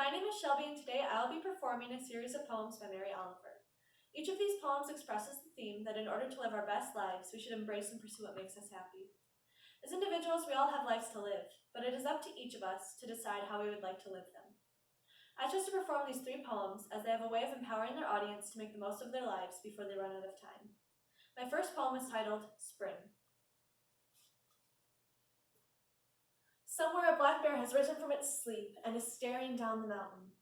My name is Shelby, and today I'll be performing a series of poems by Mary Oliver. Each of these poems expresses the theme that in order to live our best lives, we should embrace and pursue what makes us happy. As individuals, we all have lives to live, but it is up to each of us to decide how we would like to live them. I chose to perform these 3 poems as they have a way of empowering their audience to make the most of their lives before they run out of time. My first poem is titled Spring. Somewhere a black bear has risen from its sleep and is staring down the mountain.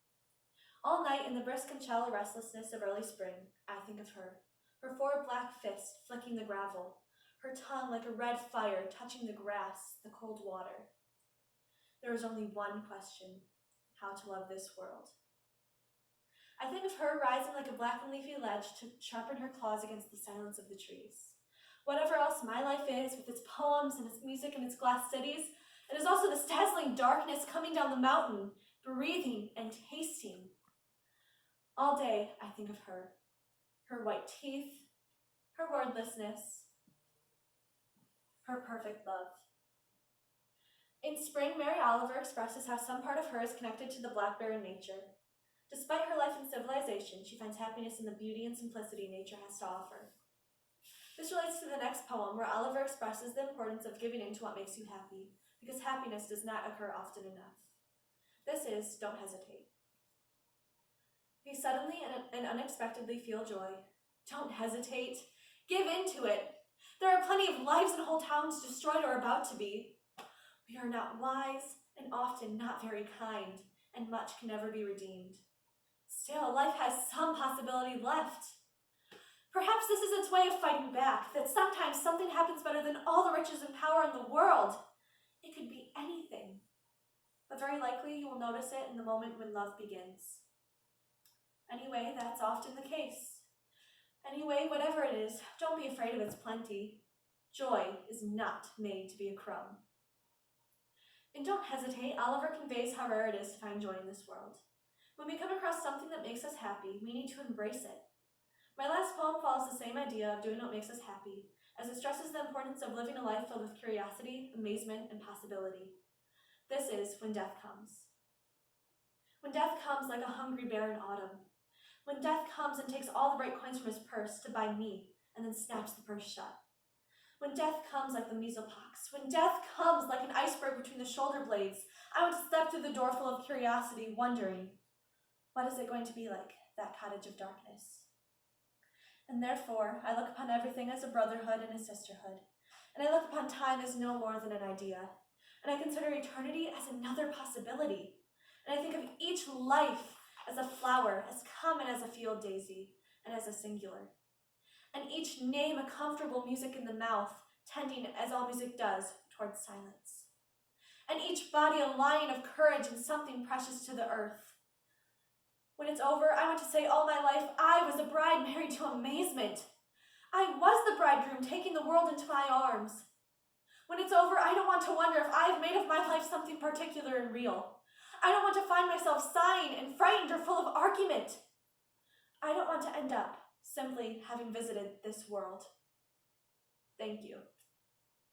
All night in the brisk and shallow restlessness of early spring, I think of her, her 4 black fists flicking the gravel, her tongue like a red fire touching the grass, the cold water. There is only one question: how to love this world. I think of her rising like a black and leafy ledge to sharpen her claws against the silence of the trees. Whatever else my life is, with its poems and its music and its glass cities, it is also this dazzling darkness coming down the mountain, breathing and tasting. All day I think of her white teeth, her wordlessness, her perfect love. In Spring, Mary Oliver expresses how some part of her is connected to the black bear in nature. Despite her life in civilization, she finds happiness in the beauty and simplicity nature has to offer. This relates to the next poem, where Oliver expresses the importance of giving in to what makes you happy, because happiness does not occur often enough. This is Don't Hesitate. If you suddenly and unexpectedly feel joy, don't hesitate. Give in to it. There are plenty of lives and whole towns destroyed or about to be. We are not wise and often not very kind, and much can never be redeemed. Still, life has some possibility left. Perhaps this is its way of fighting back, that sometimes something happens better than all the riches and power in the world. It could be anything, but very likely you will notice it in the moment when love begins. Anyway, that's often the case. Anyway, whatever it is, don't be afraid of its plenty. Joy is not made to be a crumb. In Don't Hesitate, Oliver conveys how rare it is to find joy in this world. When we come across something that makes us happy, we need to embrace it. My last poem follows the same idea of doing what makes us happy, as it stresses the importance of living a life filled with curiosity, amazement, and possibility. This is When Death Comes. When death comes like a hungry bear in autumn. When death comes and takes all the bright coins from his purse to buy me, and then snaps the purse shut. When death comes like the measlepox. When death comes like an iceberg between the shoulder blades, I want to step through the door full of curiosity, wondering, what is it going to be like, that cottage of darkness? And therefore, I look upon everything as a brotherhood and a sisterhood. And I look upon time as no more than an idea. And I consider eternity as another possibility. And I think of each life as a flower, as common as a field daisy, and as a singular. And each name a comfortable music in the mouth, tending, as all music does, towards silence. And each body a lion of courage and something precious to the earth. When it's over, I want to say all my life, I was a bride married to amazement. I was the bridegroom taking the world into my arms. When it's over, I don't want to wonder if I've made of my life something particular and real. I don't want to find myself sighing and frightened or full of argument. I don't want to end up simply having visited this world. Thank you.